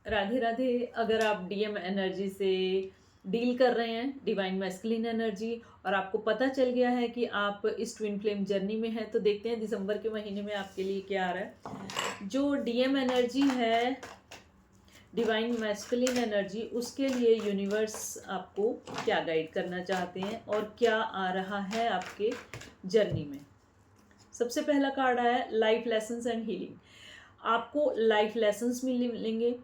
राधे राधे। अगर आप DM energy से डील कर रहे हैं, डिवाइन मैस्कुलिन एनर्जी, और आपको पता चल गया है कि आप इस ट्विन फ्लेम जर्नी में हैं, तो देखते हैं दिसंबर के महीने में आपके लिए क्या आ रहा है। जो डीएम एनर्जी है, डिवाइन मैस्कुलिन एनर्जी, उसके लिए यूनिवर्स आपको क्या गाइड करना चाहते हैं और क्या आ रहा है आपके जर्नी में। सबसे पहला कार्ड आया लाइफ लेसन्स एंड हीलिंग। आपको लाइफ लेसन्स मिलेंगे,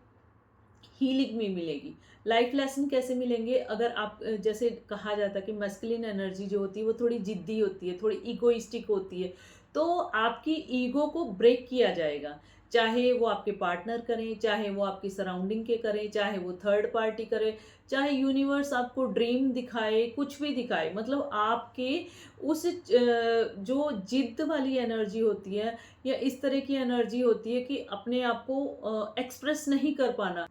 हीलिंग में मिलेगी। लाइफ लेसन कैसे मिलेंगे? अगर आप जैसे कहा जाता है कि मस्कुलिन एनर्जी जो होती है वो थोड़ी जिद्दी होती है, थोड़ी इगोइस्टिक होती है, तो आपकी ईगो को ब्रेक किया जाएगा। चाहे वो आपके पार्टनर करें, चाहे वो आपकी सराउंडिंग के करें, चाहे वो थर्ड पार्टी करे, चाहे यूनिवर्स आपको ड्रीम दिखाए, कुछ भी दिखाए, मतलब आपके उस जो जिद्द वाली एनर्जी होती है या इस तरह की एनर्जी होती है कि अपने आप को एक्सप्रेस नहीं कर पाना,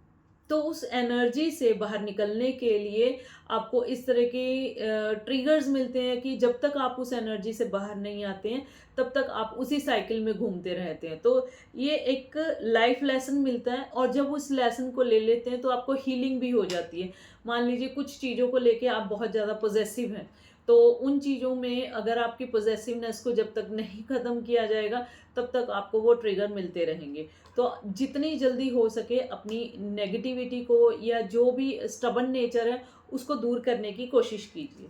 तो उस एनर्जी से बाहर निकलने के लिए आपको इस तरह के ट्रिगर्स मिलते हैं कि जब तक आप उस एनर्जी से बाहर नहीं आते हैं तब तक आप उसी साइकिल में घूमते रहते हैं। तो ये एक लाइफ लेसन मिलता है, और जब उस लेसन को ले लेते हैं तो आपको हीलिंग भी हो जाती है। मान लीजिए कुछ चीज़ों को लेके आप बहुत ज़्यादा पॉजेसिव हैं, तो उन चीज़ों में अगर आपकी पॉजेसिवनेस को जब तक नहीं ख़त्म किया जाएगा तब तक आपको वो ट्रिगर मिलते रहेंगे। तो जितनी जल्दी हो सके अपनी नेगेटिविटी को या जो भी स्टबन नेचर है उसको दूर करने की कोशिश कीजिए।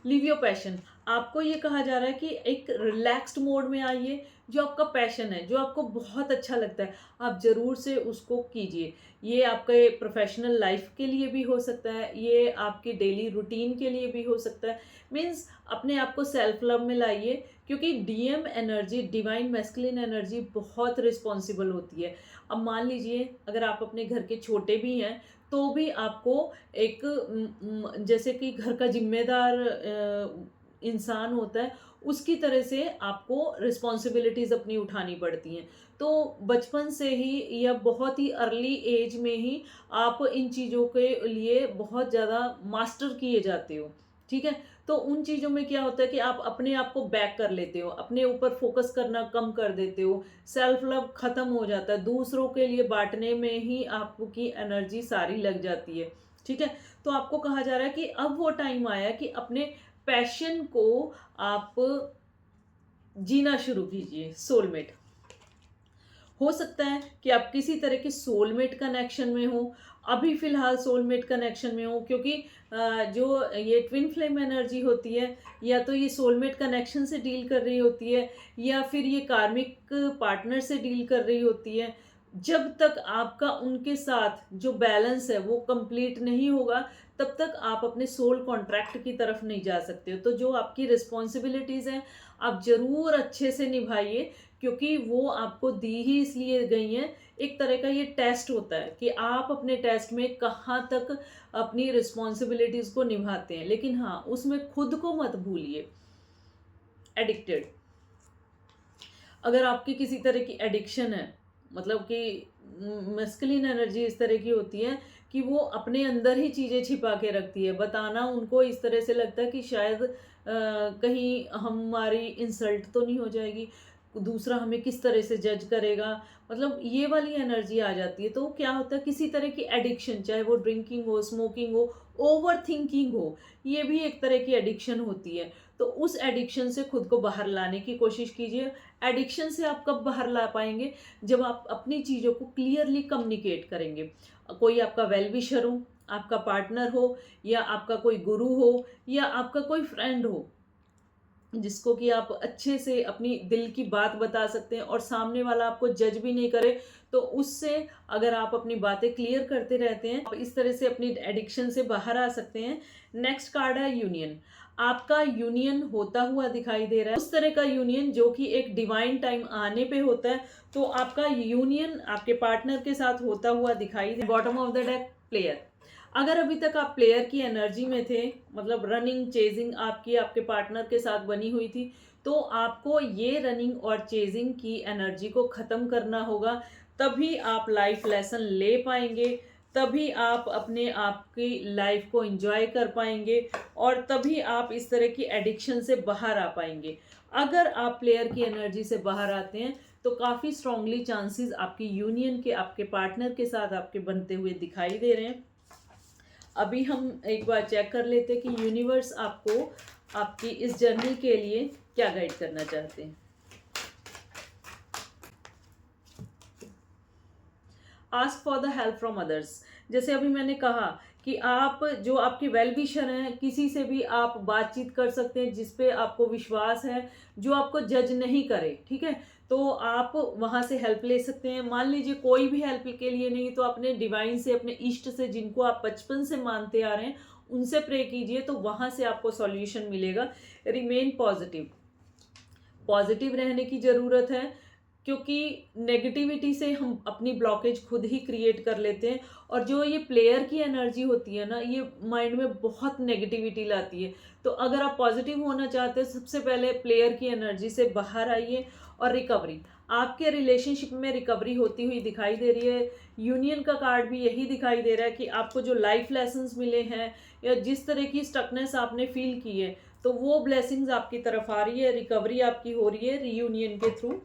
Live your passion. आपको ये कहा जा रहा है कि एक रिलैक्स्ड मोड में आइए। जो आपका पैशन है, जो आपको बहुत अच्छा लगता है, आप ज़रूर से उसको कीजिए। ये आपके प्रोफेशनल लाइफ के लिए भी हो सकता है, ये आपके डेली रूटीन के लिए भी हो सकता है। मीन्स अपने आप को सेल्फ लव में लाइए, क्योंकि DM energy, divine masculine energy, बहुत रिस्पॉन्सिबल होती है। अब मान लीजिए अगर आप अपने घर के छोटे भी हैं तो भी आपको एक जैसे कि घर का जिम्मेदार इंसान होता है, उसकी तरह से आपको रिस्पॉन्सिबिलिटीज़ अपनी उठानी पड़ती हैं। तो बचपन से ही या बहुत ही अर्ली एज में ही आप इन चीज़ों के लिए बहुत ज़्यादा मास्टर किए जाते हो, ठीक है? तो उन चीज़ों में क्या होता है कि आप अपने आप को बैक कर लेते हो, अपने ऊपर फोकस करना कम कर देते हो, सेल्फ लव खत्म हो जाता है, दूसरों के लिए बाँटने में ही आपकी एनर्जी सारी लग जाती है, ठीक है? तो आपको कहा जा रहा है कि अब वो टाइम आया कि अपने पैशन को आप जीना शुरू कीजिए। सोलमेट, हो सकता है कि आप किसी तरह के सोलमेट कनेक्शन में हो, अभी फ़िलहाल सोलमेट कनेक्शन में हो, क्योंकि जो ये ट्विन फ्लेम एनर्जी होती है, या तो ये सोलमेट कनेक्शन से डील कर रही होती है या फिर ये कार्मिक पार्टनर से डील कर रही होती है। जब तक आपका उनके साथ जो बैलेंस है वो कंप्लीट नहीं होगा, तब तक आप अपने सोल कॉन्ट्रैक्ट की तरफ नहीं जा सकते हो। तो जो आपकी रिस्पॉन्सिबिलिटीज़ हैं, आप ज़रूर अच्छे से निभाइए, क्योंकि वो आपको दी ही इसलिए गई हैं। एक तरह का ये टेस्ट होता है कि आप अपने टेस्ट में कहाँ तक अपनी रिस्पॉन्सिबिलिटीज़ को निभाते हैं। लेकिन हाँ, उसमें खुद को मत भूलिए। एडिक्टेड, अगर आपकी किसी तरह की एडिक्शन है, मतलब कि मस्कुलिन एनर्जी इस तरह की होती है कि वो अपने अंदर ही चीज़ें छिपा के रखती है। बताना उनको इस तरह से लगता है कि शायद कहीं हमारी इंसल्ट तो नहीं हो जाएगी, दूसरा हमें किस तरह से जज करेगा, मतलब ये वाली एनर्जी आ जाती है। तो क्या होता है, किसी तरह की एडिक्शन, चाहे वो ड्रिंकिंग हो, स्मोकिंग हो, ओवर थिंकिंग हो, ये भी एक तरह की एडिक्शन होती है। तो उस एडिक्शन से खुद को बाहर लाने की कोशिश कीजिए। एडिक्शन से आप कब बाहर ला पाएँगे? जब आप अपनी चीज़ों को क्लियरली कम्युनिकेट करेंगे। कोई आपका वेल विशर हो, आपका पार्टनर हो, या आपका कोई गुरु हो, या आपका कोई फ्रेंड हो, जिसको कि आप अच्छे से अपनी दिल की बात बता सकते हैं और सामने वाला आपको जज भी नहीं करे, तो उससे अगर आप अपनी बातें क्लियर करते रहते हैं, आप इस तरह से अपनी एडिक्शन से बाहर आ सकते हैं। नेक्स्ट कार्ड है यूनियन। आपका यूनियन होता हुआ दिखाई दे रहा है, उस तरह का यूनियन जो कि एक डिवाइन टाइम आने पे होता है। तो आपका यूनियन आपके पार्टनर के साथ होता हुआ दिखाई दे। Bottom of the deck, player. अगर अभी तक आप प्लेयर की एनर्जी में थे, मतलब रनिंग चेजिंग आपकी आपके पार्टनर के साथ बनी हुई थी, तो आपको ये रनिंग और चेजिंग की एनर्जी को ख़त्म करना होगा। तभी आप लाइफ लेसन ले पाएंगे, तभी आप अपने आप की लाइफ को एंजॉय कर पाएंगे, और तभी आप इस तरह की एडिक्शन से बाहर आ पाएंगे। अगर आप प्लेयर की एनर्जी से बाहर आते हैं तो काफ़ी स्ट्रांगली चांसेस आपकी यूनियन के, आपके पार्टनर के साथ आपके बनते हुए दिखाई दे रहे हैं। अभी हम एक बार चेक कर लेते हैं कि यूनिवर्स आपको आपकी इस जर्नी के लिए क्या गाइड करना चाहते हैं। Ask for the help from others. जैसे अभी मैंने कहा कि आप जो आपके वेल विशर हैं, किसी से भी आप बातचीत कर सकते हैं जिस पे आपको विश्वास है, जो आपको जज नहीं करे, ठीक है। तो आप वहाँ से हेल्प ले सकते हैं। मान लीजिए कोई भी हेल्प के लिए नहीं, तो अपने डिवाइन से, अपने इष्ट से, जिनको आप बचपन से मानते आ रहे हैं, उनसे प्रे कीजिए, तो वहाँ से आपको सॉल्यूशन मिलेगा। रिमेन पॉजिटिव, पॉजिटिव रहने की ज़रूरत है, क्योंकि नेगेटिविटी से हम अपनी ब्लॉकेज खुद ही क्रिएट कर लेते हैं। और जो ये प्लेयर की एनर्जी होती है ना, ये माइंड में बहुत नेगेटिविटी लाती है। तो अगर आप पॉजिटिव होना चाहते हैं, सबसे पहले प्लेयर की एनर्जी से बाहर आइए। और रिकवरी, आपके रिलेशनशिप में रिकवरी होती हुई दिखाई दे रही है। यूनियन का कार्ड भी यही दिखाई दे रहा है कि आपको जो लाइफ लेसन्स मिले हैं, या जिस तरह की स्टकनेस आपने फील की है, तो वो ब्लेसिंग्स आपकी तरफ आ रही है, रिकवरी आपकी हो रही है रीयूनियन के through.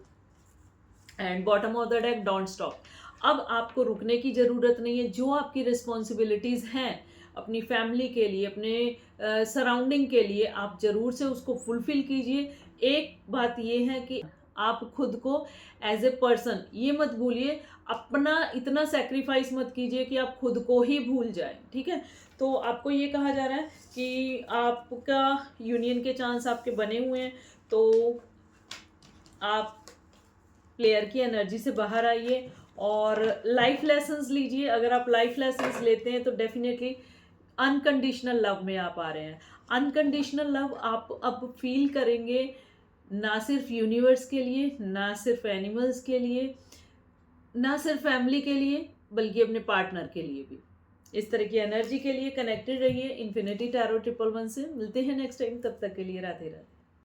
And bottom of the deck, don't stop. अब आपको रुकने की ज़रूरत नहीं है। जो आपकी रिस्पॉन्सिबिलिटीज़ हैं अपनी फैमिली के लिए, अपने सराउंडिंग के लिए, आप ज़रूर से उसको फुलफिल कीजिए। एक बात ये है कि आप खुद को एज ए पर्सन ये मत भूलिए, अपना इतना सेक्रीफाइस मत कीजिए कि आप खुद को ही भूल जाएं, ठीक है। तो आपको ये कहा जा रहा है कि आपका यूनियन के चांस आपके बने हुए हैं, तो आप प्लेयर की एनर्जी से बाहर आइए और लाइफ लेसन्स लीजिए। अगर आप लाइफ लेसन्स लेते हैं तो डेफिनेटली अनकंडीशनल लव में आप आ रहे हैं। अनकंडीशनल लव आप अब फील करेंगे, ना सिर्फ यूनिवर्स के लिए, ना सिर्फ एनिमल्स के लिए, ना सिर्फ फैमिली के लिए, बल्कि अपने पार्टनर के लिए भी। इस तरह की एनर्जी के लिए कनेक्टेड रहिए इन्फिनिटी टैरो 111 से। मिलते हैं नेक्स्ट टाइम, तब तक के लिए राधे राधे।